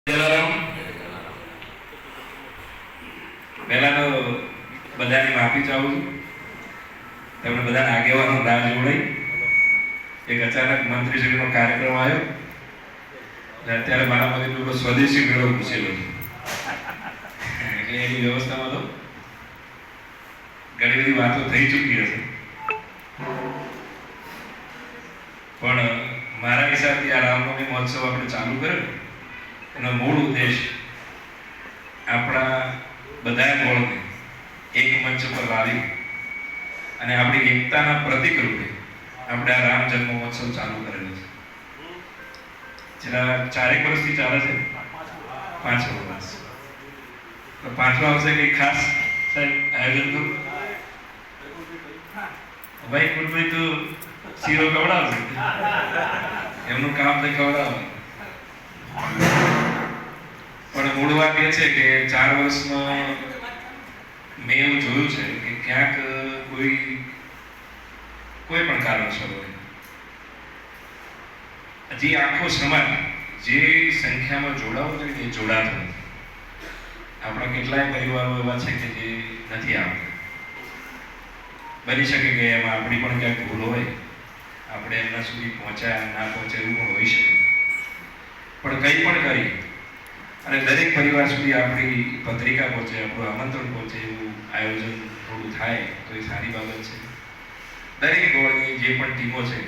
પહેલા તો બધાની માફી ચાહું છું. તમને બધા આગેવાનો રાહ જોડાઈ એક અચાનક મંત્રીશ્રીનો કાર્યક્રમ આવ્યો અત્યારે મારા મગજ ઉપર સ્વદેશી મેળો પૂછેલો છે એટલે એની વ્યવસ્થામાં તો ઘણી બધી વાતો થઈ ચૂકી હશે, પણ મારા હિસાબથી આ રામનવમી મહોત્સવ આપણે ચાલુ કર્યો એનો મૂળ ઉદ્દેશ આપણા બધા ગોળને એક મંચ પર લાવી અને આપણી એકતાના પ્રતીક રૂપે આપણે આ રામ જન્મ મહોત્સવ ચાલુ કરેલો છે. છેલ્લા 4 વર્ષથી ચાલે છે, 5 વર્ષ. તો 5મા વર્ષે કંઈ ખાસ સાહેબ આયોજન કરું ભાઈ કુટભાઈ તો શીરો ખવડાવશે, એમનું કામ તો ખવડાવે. પણ મૂળ વાત એ છે કે 4 વર્ષમાં મેં એવું જોયું છે કે ક્યાંક કોઈ પણ કારણસર હોય હજી આખો સમાજ જે સંખ્યામાં જોડાવું જોઈએ એ જોડાતો નથી. આપણા કેટલાય પરિવારો એવા છે કે જે નથી આવતા. બની શકે કે એમાં આપણી પણ ક્યાંક ભૂલ હોય, આપણે એમના સુધી પહોંચ્યા ના પહોંચ્યા એવું પણ હોઈ શકે. પણ કંઈ પણ કરી અને દરેક પરિવાર સુધી આપણી પત્રિકા પહોંચે, આપણું આમંત્રણ પહોંચે એવું આયોજન થોડું થાય તો એ સારી બાબત છે. દરેક ગોળની જે પણ ટીમો છે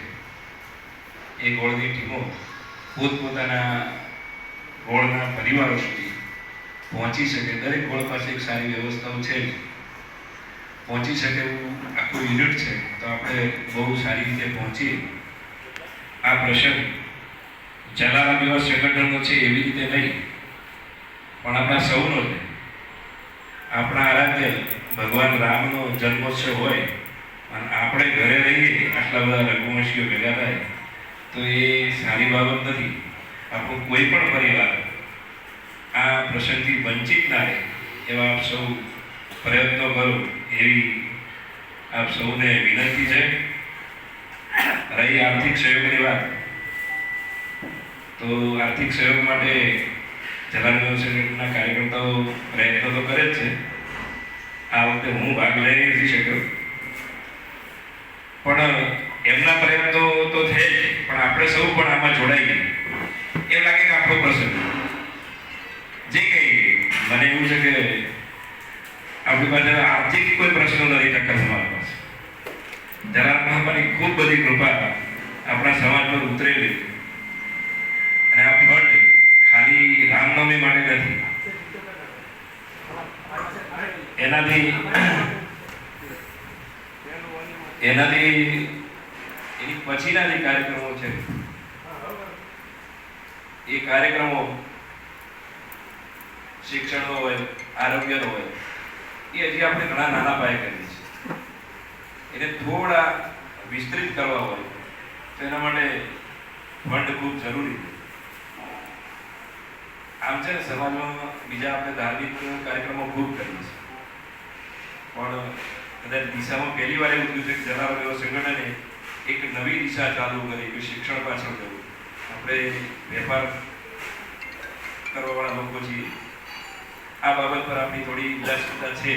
એ ગોળની ટીમો પોતપોતાના ગોળના પરિવારો સુધી પહોંચી શકે. દરેક ગોળ પાસે એક સારી વ્યવસ્થાઓ છે, પહોંચી શકે એવું આખું યુનિટ છે. તો આપણે બહુ સારી રીતે પહોંચીએ. આ પ્રસંગ જલારામ એવા સંગઠનનો છે એવી રીતે નહીં, પણ આપણા સૌનો છે. આપણા આરાધ્ય ભગવાન રામનો જન્મોત્સવ હોય અને આપણે ઘરે રહીએ આટલા બધા રઘુવંશીઓ ભેગા થાય તો એ સારી બાબત નથી. આપણું કોઈ પણ પરિવાર આ પ્રસંગથી વંચિત ના રહે એવા આપ સૌ પ્રયત્નો કરો એવી આપ સૌને વિનંતી છે. રહી આર્થિક સહયોગની વાત, તો આર્થિક સહયોગ માટે જલારામ સંગઠનના કાર્યકર્તાઓ પ્રયત્નો તો કરે જ છે. આ વખતે હું ભાગ લઈ નથી શક્યો, પણ એમના પ્રયત્નો તો છે જ, પણ આપણે સૌ પણ આમાં જોડાઈ ગઈએ એમ લાગે કે આપણો પ્રસંગ જે કંઈ મને એવું છે કે આપણી પાસે આર્થિક કોઈ પ્રશ્નો નથી ટક્કર સમાજ પાસે. જલારામ બાપાની ખૂબ બધી કૃપા આપણા સમાજ પર ઉતરેલી અને આ ફંડ ખાલી રામનવમી માટે નથી, એનાથી એની પછીના જે કાર્યક્રમો છે એ કાર્યક્રમો શિક્ષણનો હોય, આરોગ્યનો હોય, એ હજી આપણે ઘણા નાના પાયે કરીએ છીએ. એને થોડા વિસ્તૃત કરવા હોય તો એના માટે ફંડ ખૂબ જરૂરી છે. આમ છે ને સમાજમાં બીજા આપણે ધાર્મિક કાર્યક્રમો ખૂબ કરીએ છીએ, પણ કદાચ દિશામાં પહેલી વાર એવું થયું છે કે જલારામ એવા સંગઠને એક નવી દિશા ચાલુ કરી કે શિક્ષણ પાછળ જવું. આપણે વેપાર કરવાવાળા લોકો છીએ, આ બાબત પર આપણી થોડી ઉદાસીનતા છે.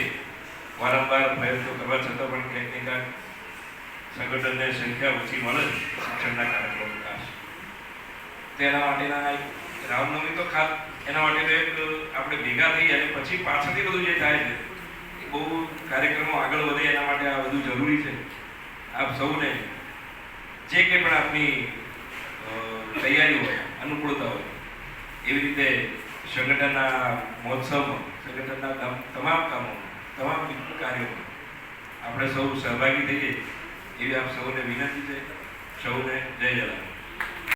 વારંવાર પ્રયત્નો કરવા છતાં પણ ક્યાંક ને ક્યાંક સંગઠનને સંખ્યા ઓછી મળે શિક્ષણના કાર્યક્રમો વિકાસ. તેના માટેના રામનવમી તો ખાસ એના માટે એક આપણે ભેગા થઈ અને પછી પાછળથી બધું જે થાય છે એ બહુ કાર્યક્રમો આગળ વધે એના માટે આ બધું જરૂરી છે. આપ સૌને જે કંઈ પણ આપની તૈયારી હોય, અનુકૂળતા હોય, એવી રીતે સંગઠનના મહોત્સવમાં, સંગઠનના તમામ કામો, તમામ કાર્યોમાં આપણે સૌ સહભાગી થઈએ એવી આપ સૌને વિનંતી છે. સૌને જય જલારામ.